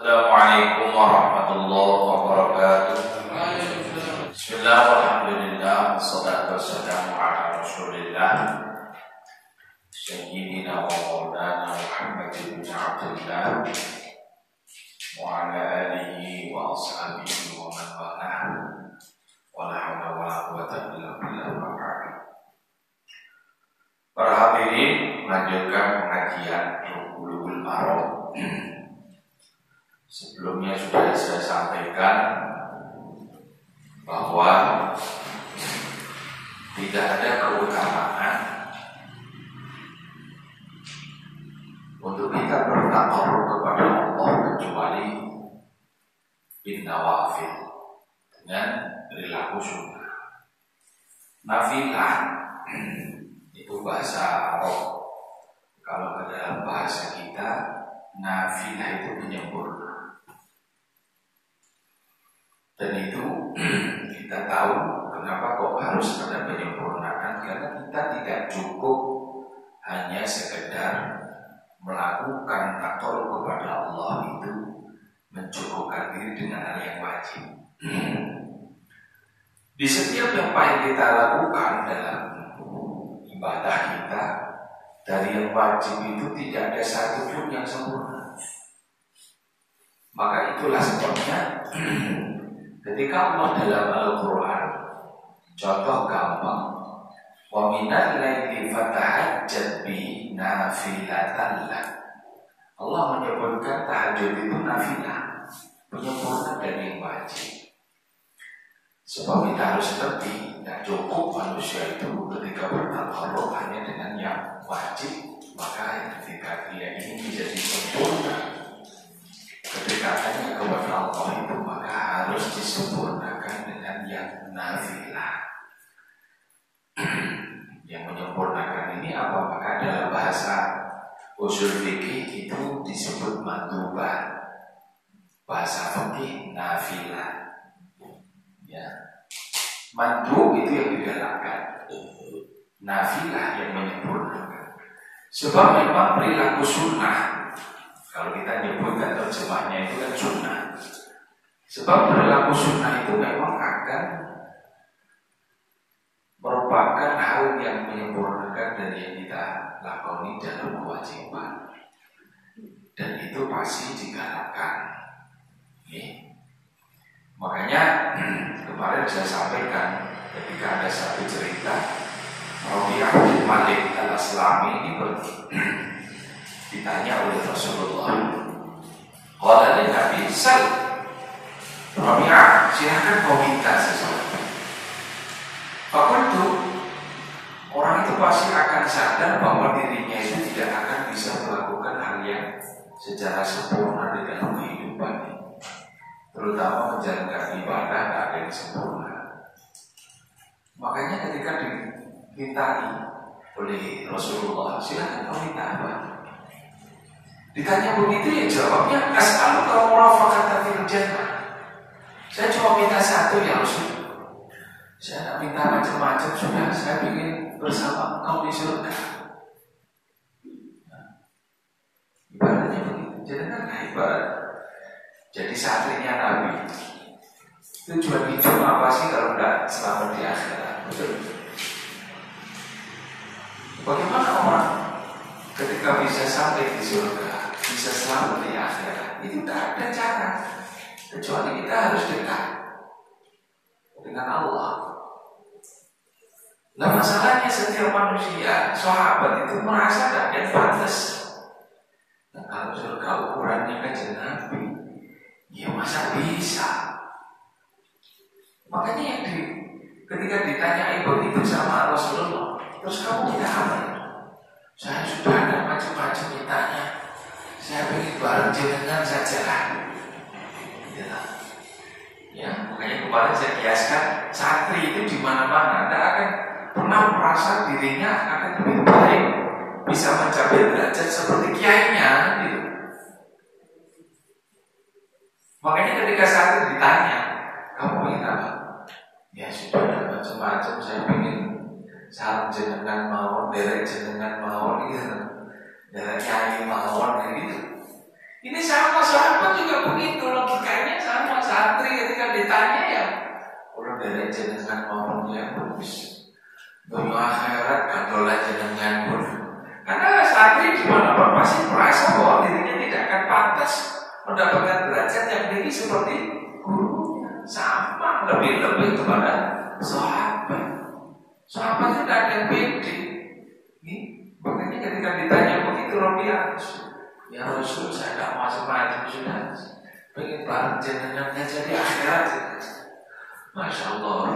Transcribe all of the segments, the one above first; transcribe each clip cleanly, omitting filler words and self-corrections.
Assalamualaikum warahmatullahi wabarakatuh. Bismillah, alhamdulillah, wassalatu wassalamu ala rasulillah Sayyidina wa maulana Muhammad bin Abdullah wa ala alihi wa ashabihi wa man walah wa la hawla wa la quwwata illa billah wa ba'd. Para hadirin, melanjutkan pengajian Bulughul Maram. Sebelumnya sudah saya sampaikan bahwa tidak ada keutamaan untuk kita bertakarrub kepada Allah kecuali bin nawafil, dengan perilaku sunnah. Nafilah itu bahasa Arab. Kalau ke dalam bahasa kita, nafilah itu penyempurna. Dan itu kita tahu kenapa kok harus ada penyempurnaan, karena kita tidak cukup hanya sekedar melakukan takarrub kepada Allah itu mencukupkan diri dengan hal yang wajib. Di setiap apa yang kita lakukan dalam ibadah kita, dari yang wajib itu tidak ada satu pun yang sempurna. Maka itulah sebabnya ketika Allah dalam Al-Quran, contoh gampang, wa minal laili fatahajjad bi nafilatan lak. Allah menyebutkan tahajud itu nafilah, penyempurna dari yang wajib. Sebab kita harus ngerti, tidak cukup manusia itu ketika bertakarrub hanya dengan yang wajib, maka ketika dia ini menjadi sempurna kedekatannya kepada Allah itu, maka harus disempurnakan dengan yang nafilah. Yang menyempurnakan ini apa? Maka dalam bahasa usul fikih itu disebut mandubah, bahasa fikih nafilah. Ya, mandub itu yang digalakkan, nafilah yang menyempurnakan. Sebab memang perilaku sunnah, kalau kita nyebutkan terjemahnya itu kan sunnah. Sebab perilaku sunnah itu memang akan merupakan hal yang menyempurnakan dari yang kita lakoni dalam kewajiban. Dan itu pasti digalakkan. Makanya kemarin saya sampaikan ketika ada satu cerita, Rabi'ah bin Malik al-Aslami ini ditanya oleh Rasulullah, qala li Nabi sal, Rabi'ah, silakan kau minta sesuatu. Fakultu, orang itu pasti akan sadar bahwa dirinya itu tidak akan bisa melakukan hal yang secara sempurna di dalam kehidupan ini, terutama menjalankan ibadah tidak ada yang sempurna. Makanya ketika dimintai oleh Rasulullah, silakan kau minta apa? Ditanya begitu ya jawabnya, as'aluka murafaqata fil jannah. Saya cuma minta satu ya Rasul. Saya tidak minta macam-macam sudah. Saya ingin bersama engkau di surga. Ibaratnya begitu. Jadi kan ibarat jadi santrinya Nabi. Tujuan hidup apa sih kalau tidak selamat di akhirat? Betul. Bagaimana orang ketika bisa sampai di surga, bisa selamat di akhirat? Itu tidak ada cara kecuali kita harus dekat dengan Allah. Nah masalahnya setiap manusia, sahabat itu merasa tidak ada pantas. Nah kalau surga ukurannya kan Nabi, ya masa bisa? Makanya yang ketika ditanya begitu sama Rasulullah, terus kamu minta apa? Saya sudah ada macam-macam mintanya. Saya ingin bareng jenengan saja. Ya, makanya kemarin saya kiaskan, santri itu di mana-mana tidak akan pernah merasa dirinya akan lebih baik, bisa mencapai derajat seperti kiainya, gitu. Makanya ketika santri ditanya, kamu ingin apa? Ya sudah ada macam-macam. Saya ingin salam jenengan mawon, derek jenengan mawon, gitu. Derek kiai mawon, gitu. Ini sama sahabat juga begitu. Kurang dari jenengan ngomongnya bagus. Dunia akhirat kandolan jenengan pun. Karena santri dimanapun pasti merasa bahwa dirinya tidak akan pantas mendapatkan derajat yang tinggi seperti gurunya. Sama lebih-lebih kepada sahabat. Sahabat tidak ada yang pede. Makanya ketika ditanya begitu Rabi'ah, ya Rasul saya tidak macam-macam sudah. Pengen bareng jenengannya jadi akhirat. Masya Allah.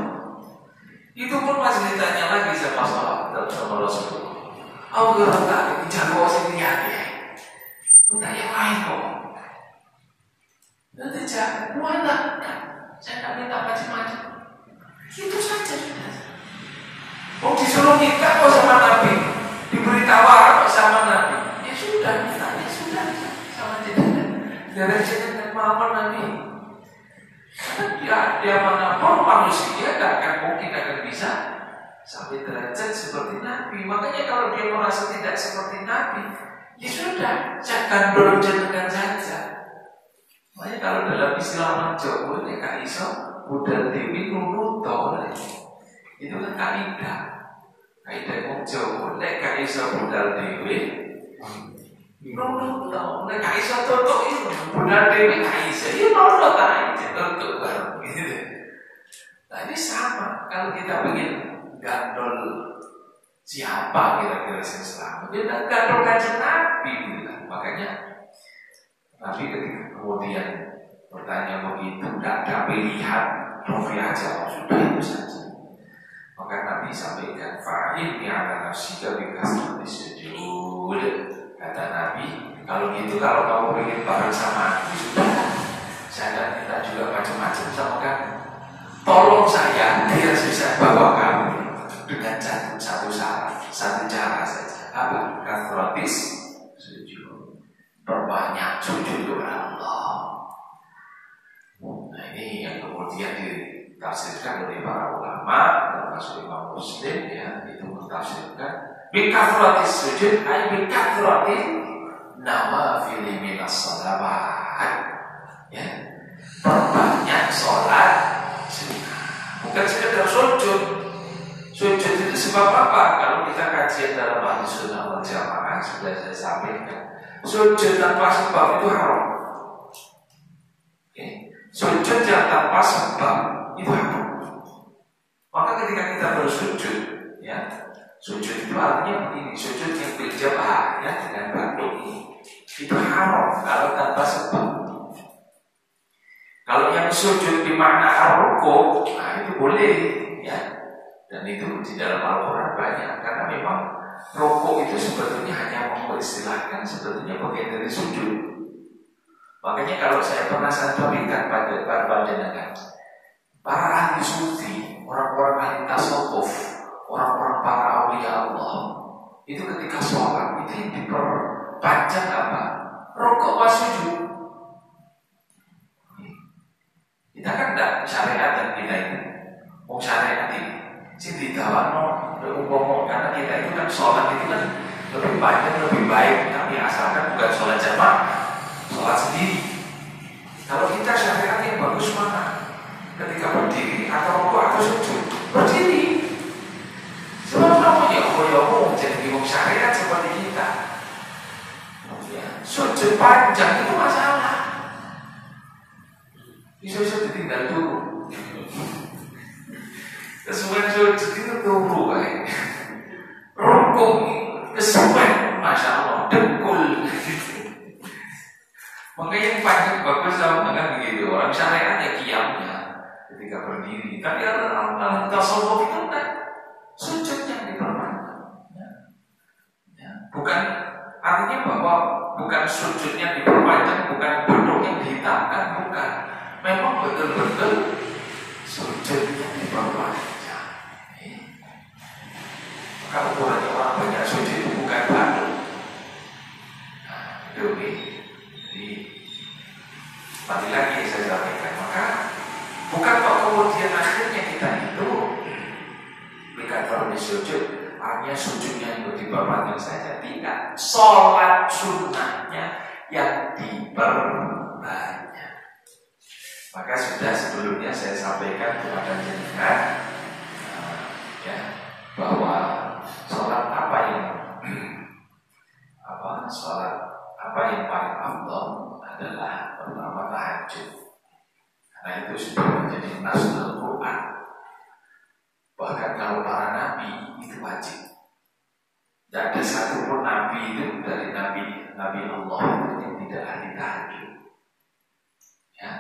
Itu pun masih ditanya lagi sama sahabat sama Rasulullah. Aku gak tahu jago sini ya. Minta yang lain kok. Nanti jago mana? Saya tidak minta macam-macam. Itu saja sudah. Oh disuruh nikah kok sama Nabi, diberitahu apa sama Nabi. Ya sudah, ya sudah sama jenengan. Dari jenengan mama Nabi. Karena dia manapun manusia tidak akan mungkin akan bisa sampai derajat seperti Nabi. Makanya kalau dia merasa tidak seperti Nabi, ya sudah, jangan dorong jenengan saja. Makanya kalau dalam istilah Jawa, ya Kak Iso, budal dewi nurut itu kan kaidah. Kaidah wong Jawa, nek Kak Iso budal dewi nurut nek Kak Iso tutuk itu budal dewi Kak Iso, ya nurut aja tutuk bareng gitu. Nah ini sama, kalau kita ingin gandol siapa kira-kira yang selamat, dia gandol kajian Nabi gitu. Makanya Nabi ketika kemudian bertanya begitu, tidak ada pilihan, Rafi'ah jawab sudah itu saja. Maka Nabi sampaikan fa'in bi'ala nafsika bikasrati sujud. Kata Nabi, kalau gitu kalau kamu ingin bareng sama aku sudah, saya minta juga macam-macam sama kamu. Tolong saya biar bisa bawa kamu dengan satu cara saja. Apa? Kasratis sujud. Perbanyak sujud kepada Allah. Nah ini yang kemudian ditafsirkan oleh para ulama, termasuk Imam Muslim ya, itu mentafsirkan bikasratis sujud ay bikasratis nawafil minas shalawat. Ya. Perbanyak sholat sunnah. Bukan sekedar sujud. Sujud itu sebab apa? Kalau kita kajian dalam Ahlus Sunnah wal Jamaah sudah saya sampaikan, sujud tanpa sebab itu haram. Sujud yang tanpa sebab itu haram. Maka ketika kita bersujud, ya, sujud itu artinya begini, sujud yang berjamaah ya dengan batu ini itu haram kalau tanpa sebab. Kalau yang sujud di makna ar-ruku, nah itu boleh, ya. Dan itu di dalam Al-Quran banyak, karena memang ruku itu sebetulnya hanya mengistilahkan sebetulnya bagian dari sujud. Makanya kalau saya pernah sampaikan pada panjenengan, para ahli sufi, orang-orang ahli tasawuf, orang-orang para aulia Allah, itu ketika sholat itu yang diperpanjang apa? Rukuk wa sujud. Kita kan tidak syariat dan kita itu mau syariat ini sih didawano umum karena kita itu kan sholat itu kan lebih panjang lebih baik, tapi asalkan bukan sholat jamaah, sholat sendiri. Kalau kita syariat yang bagus mana? Ketika berdiri atau rukuk atau sujud berdiri. Sebab namanya Allah jadi bingung syariat seperti kita. Ya, sujud panjang itu masalah. Bisa ditinggal dulu. Kesuwen sujud itu turu kayak rukuk kesuwen, masya Allah, dengkul. Makanya yang panjang bagus sama kan begitu. Orang syariat ya qiyamnya ketika berdiri. Tapi orang tasawuf itu kan sujud yang diperpanjang. Ya. Bukan artinya bahwa bukan sujudnya diperpanjang, bukan duduk yang dihitamkan, bukan. Memang betul-betul sujudnya diperpanjang. Kalau ukurannya orang banyak sujud itu bukan baru. Nah, itu jadi tadi lagi saya sampaikan, maka bukan kok kemudian akhirnya kita itu berkata sujud hanya sujudnya itu diperpanjang saja, tidak. Sholat sunnahnya yang diperbanyak. Maka sudah sebelumnya saya sampaikan kepada jenengan ya, bahwa sholat apa yang paling afdal adalah pertama tahajud. Karena itu sudah menjadi naskah Quran. Bahkan kalau para nabi itu wajib. Tidak ada satupun nabi itu dari nabi Allah yang tidak ahli tahajud. Ya.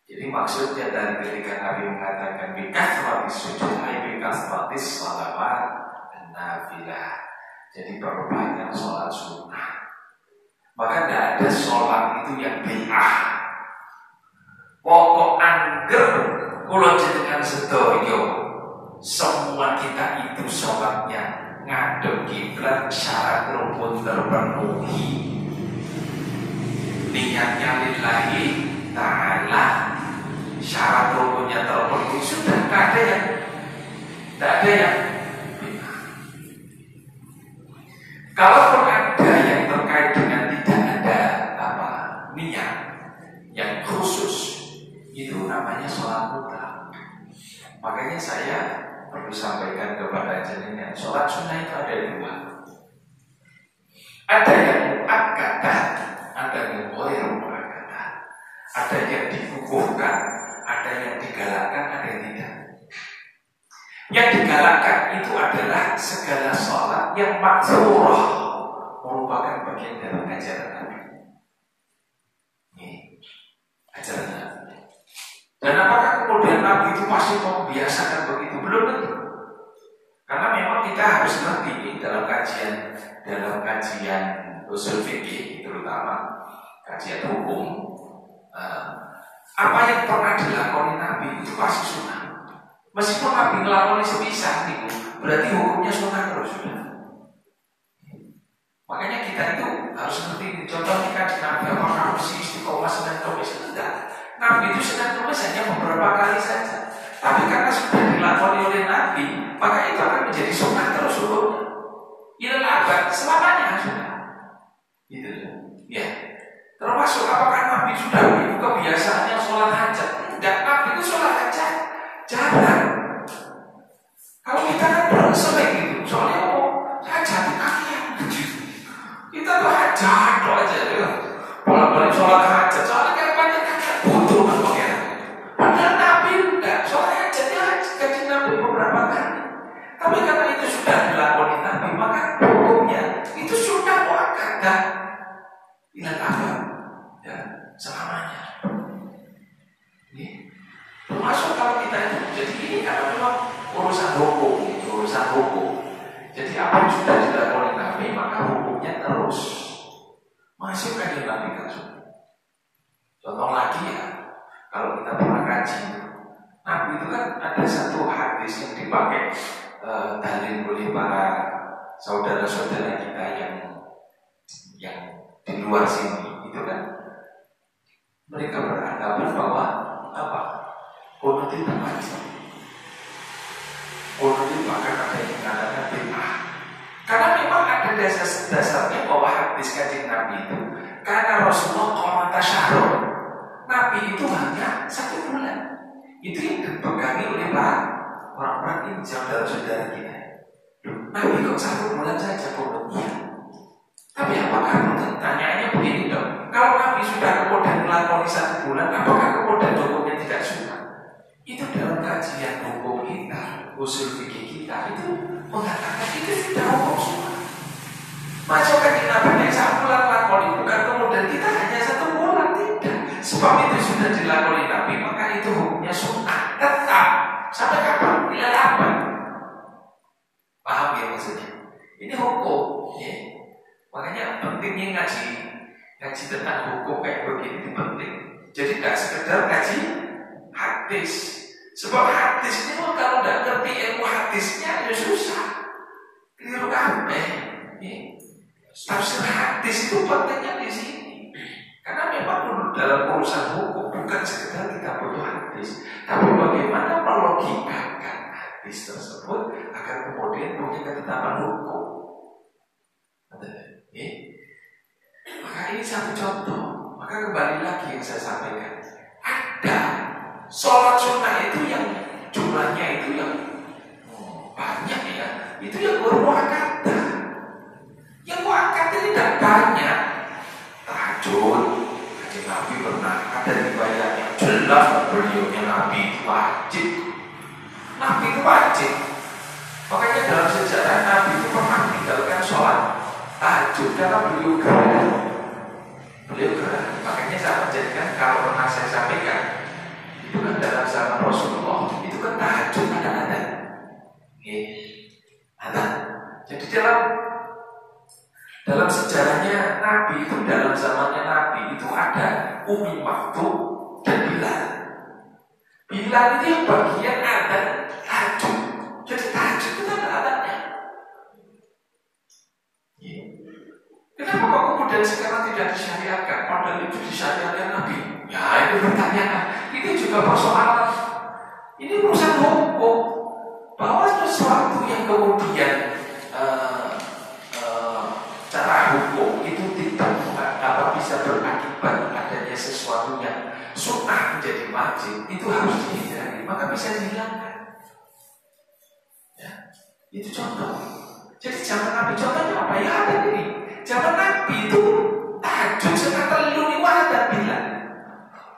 Jadi maksudnya dari ketika Nabi mengatakan bikasratis sujud ay bikasratis sholawat dan nafilah. Jadi berbanyak sholat sunnah. Maka tidak ada sholat itu yang bid'ah. Pokok angger kula jenengan sedoyo semua kita itu sholatnya ngadep kiblat, syarat rukun terpenuhi, niatnya lillahi ta'ala, syarat rukunnya terpenuhi, sudah tidak ada yang kalaupun ada yang terkait dengan tidak ada niat yang khusus, itu namanya sholat mutlak. Makanya saya perlu sampaikan kepada jenengan, sholat sunnah itu ada dua. Ada yang muakkadah, ada yang ghairu muakkadah. Ada yang dikukuhkan, ada yang digalakkan, ada yang tidak. Yang digalakkan itu adalah segala sholat yang maksurah, merupakan bagian dari ajaran Nabi. Ini ajaran Nabi. Dan apakah kemudian Nabi itu pasti membiasakan begitu? Belum tentu. Karena memang kita harus ngerti dalam kajian usul fikih, terutama kajian hukum, apa yang pernah dilakoni Nabi itu pasti sunnah. Meskipun Nabi ngelakoni sepisah itu, berarti hukumnya sunnah terus sudah. Makanya kita itu harus ngerti. Contohnya kajian Nabi, apakah harus istiqomah sedang tulis? Tidak. Nabi itu sedang tulis hanya beberapa kali saja. Tapi karena sudah dilakoni oleh Nabi, maka itu akan menjadi sunnah terus hukumnya. Ilal abad, selamanya sudah. Gitu ya. Termasuk apakah Nabi sudah begitu kebiasaannya sholat hajat? Tidak, Nabi itu sholat hajat jarang. Kalau kita kan sering gitu, soalnya hajat kalian. Kita tuh hajat aja ya. Bolak-balik sholat hajat, soalnya kan banyak kakak butuh kan pengen. Padahal Nabi enggak, sholat hajatnya gaji Nabi beberapa kali. Tapi karena itu sudah dilakoni Nabi, maka hukumnya itu sudah muakkadah ilal abad, ya, selamanya. Ini termasuk kalau kita itu, jadi ini karena memang urusan hukum. Jadi apa yang sudah dilakoni Nabi, maka hukumnya terus masukkan di Nabi kasus. Contoh lagi ya, kalau kita pernah kaji, Nabi itu kan ada satu hadis yang dipakai dalil oleh para saudara-saudara kita yang di luar sini, itu kan mereka beranggapan bahwa kunut itu wajib. Kunut itu bahkan ada yang mengatakan bid'ah. Karena memang ada dasarnya bahwa hadis kajian Nabi itu, karena Rasulullah qamata syahrun, Nabi itu hanya 1 bulan. Itu yang dipegangi oleh para orang-orang ini, saudara-saudara kita. Nabi kok 1 bulan saja kunut? Iya. Tapi apakah pertanyaannya begini dong? Kalau Nabi sudah kemudian melakoni 1 bulan, apakah kemudian hukumnya tidak sunnah? Itu dalam kajian hukum kita, usul fikih kita itu mengatakan itu sudah hukum sunnah. Masukkan di Nabi yang 1 bulan lakoni, bukan kemudian kita hanya 1 bulan, tidak. Sebab itu sudah dilakoni Nabi, maka itu hukumnya sunnah tetap sampai kapan? Bila lama. Paham ya maksudnya? Ini hukum. Ya. Makanya pentingnya ngaji tentang hukum kayak begini itu penting. Jadi tidak sekedar ngaji hadis. Sebab hadis ini kalau tidak ngerti ilmu hadisnya ya susah. Keliru kabeh. Tafsir hadis itu pentingnya di sini. Karena memang dalam urusan hukum bukan sekedar kita butuh hadis, tapi bagaimana melogikakan hadis tersebut agar kemudian punya ketetapan hukum. Maka ini satu contoh. Maka kembali lagi yang saya sampaikan, ada Sholat sunnah itu yang jumlahnya itu yang banyak ya, itu yang berwakata. Yang wakata ini tidak banyak. Tahajud, Kanjeng Nabi pernah ada riwayat yang jelas beliaunya Nabi itu wajib. Nabi itu wajib. Makanya dalam sejarah Nabi itu pernah meninggalkan sholat tahajud karena beliau gerah. Makanya saya menjadikan kalau pernah saya sampaikan itu kan dalam zaman Rasulullah itu kan tahajud ada. Ada. Jadi dalam sejarahnya Nabi itu, dalam zamannya Nabi itu ada Umi Maktum dan Bilal. Bilal itu yang bagian ada tahajud. Jadi tahajud itu ada adanya. Kenapa kok kemudian sekarang tidak disyariatkan? Padahal itu disyariatkan Nabi. Ya itu pertanyaan. Ini juga persoalan. Ini urusan hukum. Bahwa sesuatu yang kemudian cara hukum itu tidak bisa berakibat adanya sesuatu yang sunnah menjadi wajib, itu harus dihindari. Maka bisa dihilangkan. Ya, itu contoh. Jadi zaman Nabi contohnya apa? Ya ada ini. Zaman Nabi itu tahajud setengah telu itu ada bilang.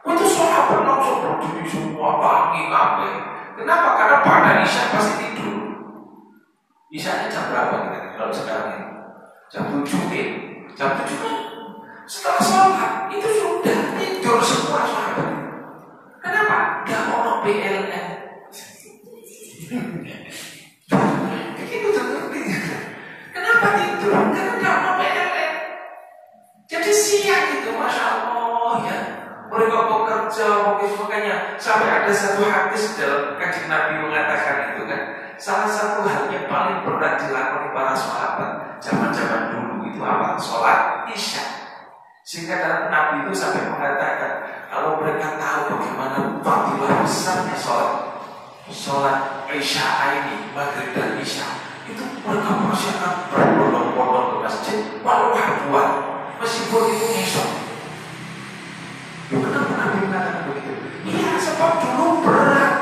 Itu sahabat langsung berdiri semua pagi kabeh. Kenapa? Karena pada Isya pasti tidur. Isyanya jam berapa kita kalau sekarang ini? Jam 7 nih. Jam 7 kan setelah sholat itu sudah tidur semua sahabat. Kenapa? Gak mau PLN. Begitu terjadi. Kenapa tidur? Karena gak mau PLN. Jadi siang itu Masya Allah ya. Mereka bekerja mungkin, makanya sampai ada satu hadis dalam Kanjeng Nabi mengatakan itu kan, salah satu hal yang paling berat dilakukan para sahabat zaman-zaman dulu itu apa? Sholat Isya. Sehingga dalam Nabi itu sampai mengatakan kalau mereka tahu bagaimana fadilah besarnya sholat Isya ini, Maghrib dan Isya, itu mereka pasti akan berbondong-bondong ke masjid walau buat meskipun itu esok. Kenapa Nabi mengatakan begitu? Iya, sebab dulu berat.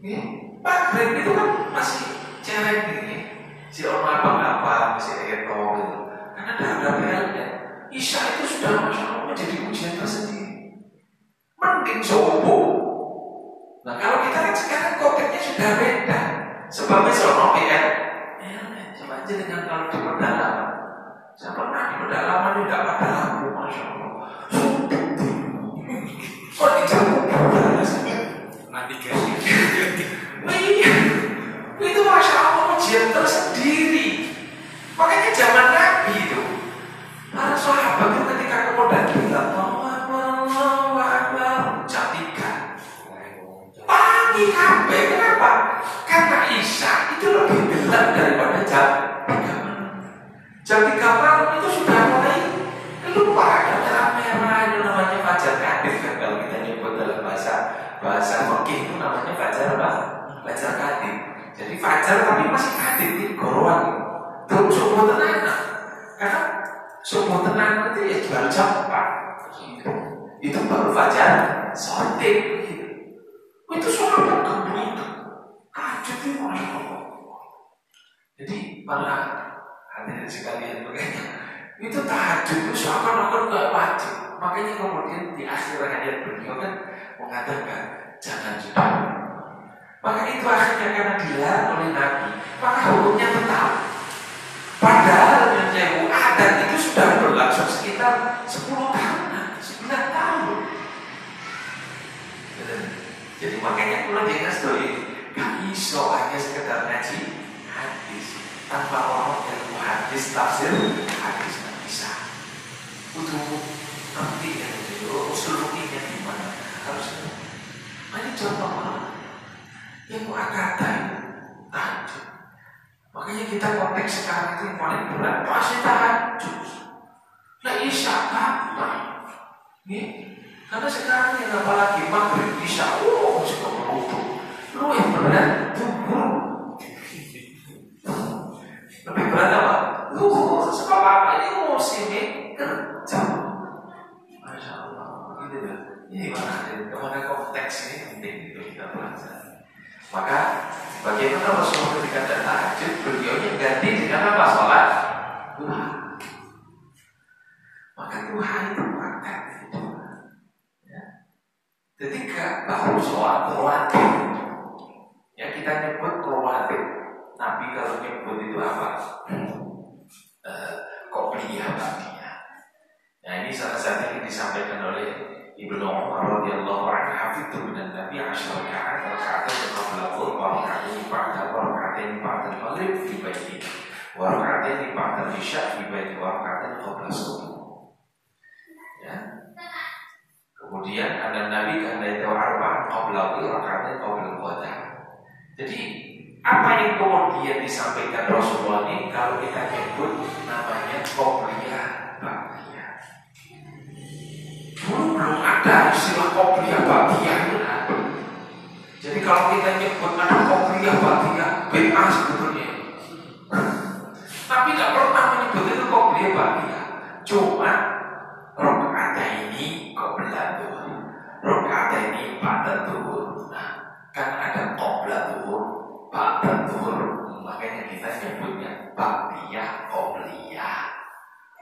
Ya, Maghrib itu kan masih cerek ini. Si orang apa masih eto gitu. Karena ada PLN. Isya itu sudah Masya Allah menjadi ujian tersendiri. Mending subuh. Nah kalau kita kan sekarang konteksnya sudah beda. Sebabnya seorang PLN. Coba aja dengan kalau di pedalaman. Saya pernah di pedalaman tidak ada lampu, Masya Allah. Kok dijamu mati guys. Iya, itu Masya Allah ujian tersendiri. Makanya zaman Nabi itu para sahabat itu ketika kemudian bilang Allahu Akbar jam 3 pagi kabeh. Kenapa? Karena Isya itu lebih gelap daripada jam 3 jam 3 malam itu sudah mulai keluar merah-merah. Itu namanya fajar kadif kan, kalau kita nyebut dalam bahasa fikih itu namanya fajar apa? Fajar kadif. Jadi fajar tapi masih kadif di goroan. Terus subuh tenan. Karena subuh tenan itu ya baru jam 4. Itu baru fajar sotik. Itu sahabat gembira. Tahajud itu Masya Allah. Jadi para hadirin sekalian makanya itu tahajud itu seakan-akan gak wajib. Makanya kemudian di akhir ayat beliau kan mengatakan jangan juga. Maka itu akhirnya karena dilarang oleh Nabi, maka hukumnya tetap. Padahal menyewu adat itu sudah berlangsung sekitar 10 tahun, 9 tahun. Jadi makanya kalau jangan story gak iso hanya sekedar ngaji hadis tanpa orang yang hadis tafsir hadis nggak bisa. Butuh ngerti ya, usul fikihnya gimana harus. Ini contoh yang kata tahajud. Makanya kita konteks sekarang itu yang paling berat pasti tahajud. Nah Isya kapan? Karena sekarang yang apalagi Maghrib Isya, suka berwudu. Lu yang berat zuhur. Lebih berat apa? Zuhur. Sebab apa? Ini musim kerja. Masya Allah. Gitu ya. Ini mana konteks ini penting untuk kita pelajari. Maka bagaimana Rasulullah ketika ada tahajud, beliaunya ganti dengan apa? Sholat duha. Maka duha itu makan itu. Ya. Jadi baru sholat rawatib. Ya kita nyebut rawatib. Nabi kalau nyebut itu apa? Qobliyah ba'diyah. Nah ini salah satu yang disampaikan oleh Ibnu Umar radhiyallahu anhu, hafidhu minan Nabi 10 raka'atan qabla dhuhr wa raka'atayn ba'da al-maghrib fi baiti wa raka'atayn ba'da al-isya fi baiti wa raka'atayn qabla subuh. Ya. Kemudian ada Nabi kana itu arba'an qabla dhuhr wa raka'atayn qabla al-ghada. Jadi apa yang kemudian disampaikan Rasulullah ini kalau kita nyebut namanya qobliyah ba'diyah. Dulu belum ada istilah qobliyah ba'diyah itu. Jadi kalau kita nyebut ada qobliyah ba'diyah, bid'ah sebetulnya. Tapi tidak pernah menyebut itu qobliyah ba'diyah. Cuma rakaataini qabla dhuhr, rakaataini ba'da dhuhr. Nah, kan ada qabla dhuhr, ba'da dhuhr. Makanya kita nyebutnya ba'diyah qobliyah.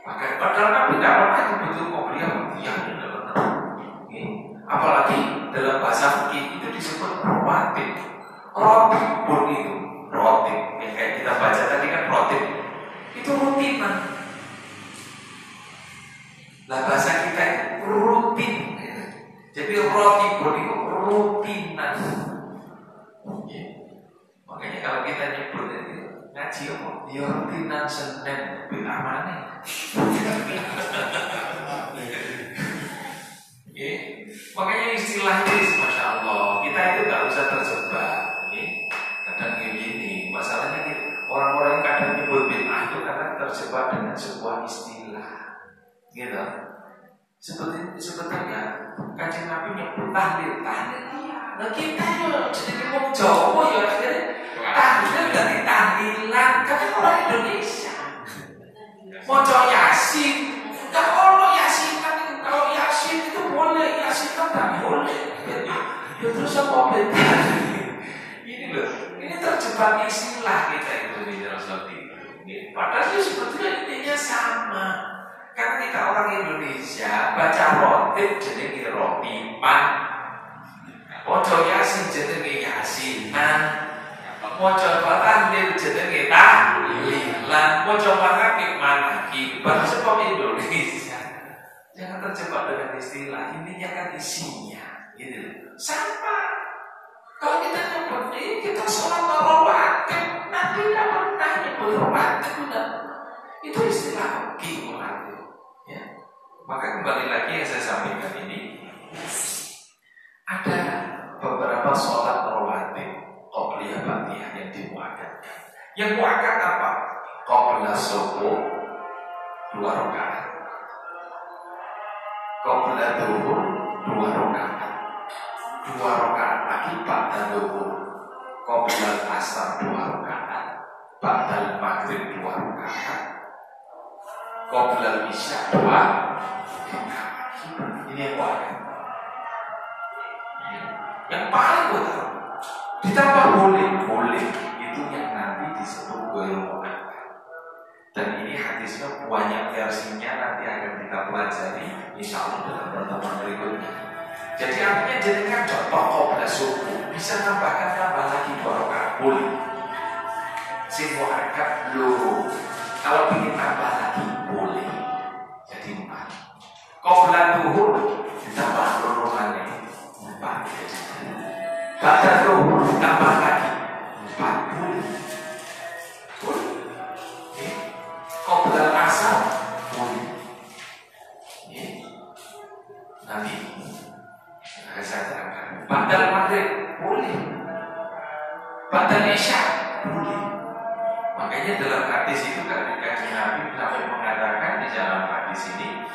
Maka padahal Nabi tidak pernah nyebut qobliyah ba'diyah. Apalagi dalam bahasa fikih itu disebut rawatib. Rotibun itu, rotib yang kayak kita baca tadi kan rotib. Itu rutinan. Nah bahasa kita itu rutin. Jadi rotibun itu rutinan. Makanya kalau kita nyebut itu ngaji apa? Ya rutinan Senin bid'ah mana? Makanya istilah ini, masya Allah, kita itu nggak usah terjebak. Kadang gini, masalahnya orang-orang yang kadang nyebut bid'ah itu kadang terjebak dengan sebuah istilah, gitu. Sebetulnya Kanjeng Nabi nyebut tahlil, iya. Nah kita yo jadi ngomong Jawa ya akhirnya tahlil dari tahlilan, karena orang Indonesia. Moco Yasin, nggak ono Yasin kan? Kalau Yasin itu boleh, Yasin kan nggak boleh. Ya terus apa beda? Ini loh, ini terjebak istilah kita itu di dalam seperti itu. Padahal itu sebetulnya intinya sama. Karena kita orang Indonesia baca rotib jenenge rotipan, moco Yasin jenenge Yasinan, moco tahlil jenenge tahlilan, moco manakib manakib. Bahasa seperti Indonesia. Jangan terjebak dengan istilah, intinya kan isinya, gitu. Sama. Kalau kita nyebut ini kita sholat rawatib, nanti tidak pernah nyebut rawatib, itu istilah gimana? Ya. Maka kembali lagi yang saya sampaikan ini, ada beberapa sholat rawatib qobliyah ba'diyah yang dimuakkadkan. Yang muakkad apa? Qabla subuh 2 rakaat. Qabla dhuhr 2 rakaat. 2 rakaat lagi ba'da dhuhr. Qabla asar 2 rakaat. Ba'da maghrib 2 rakaat. Qabla isya 2 rakaat. Ini yang wajib. Yang paling utama. Ditambah boleh. Itu yang nanti disebut ghairu muakkad. Dan ini hadisnya banyak versinya, nanti akan kita pelajari insya Allah dalam pertemuan berikutnya. Jadi artinya jadikan contoh qabla subuh, bisa tambah lagi 2 rakaat boleh. Sing muakkad loro. Kalau ingin tambah lagi boleh. Jadi 4. Qabla dhuhr ditambah loro maneh 4. Ba'da dhuhr ditambah lagi 4 boleh. Qabla asar boleh. Nanti saya terangkan. Ba'da maghrib boleh. Ba'da isya boleh. Makanya dalam hadis itu ketika Nabi sampai mengatakan di dalam hadis ini,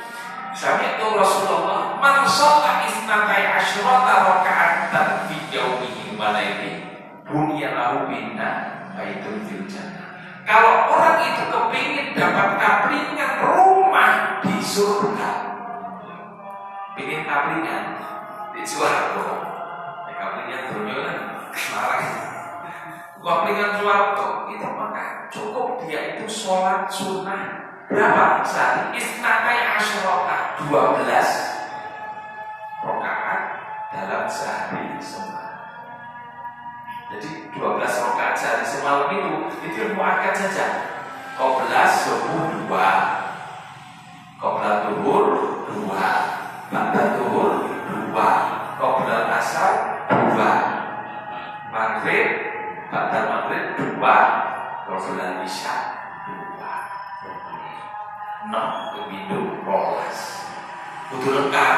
sami'tu Rasulullah man shalla isnatai asyrata raka'atan fi yaumihi wa lailihi bunya lahu binna baitun fil jannah. Kalau orang itu kepingin dapat kaplingan rumah di surga, pingin kaplingan swarga. Nek kaplingan dunya kan larang. Kaplingan swarga itu maka cukup dia itu sholat sunnah berapa sehari? Isnatai asyarata 12 rakaat dalam sehari semalam. Jadi 12 rakaat sehari semalam itu ilmu akad saja. Qoblas subuh 2, qoblas duhur 2, ba'da duhur 2, qoblas asar 2, maghrib ba'da maghrib 2, qoblas isya 2. 6 kepindo rolas kudu lengkap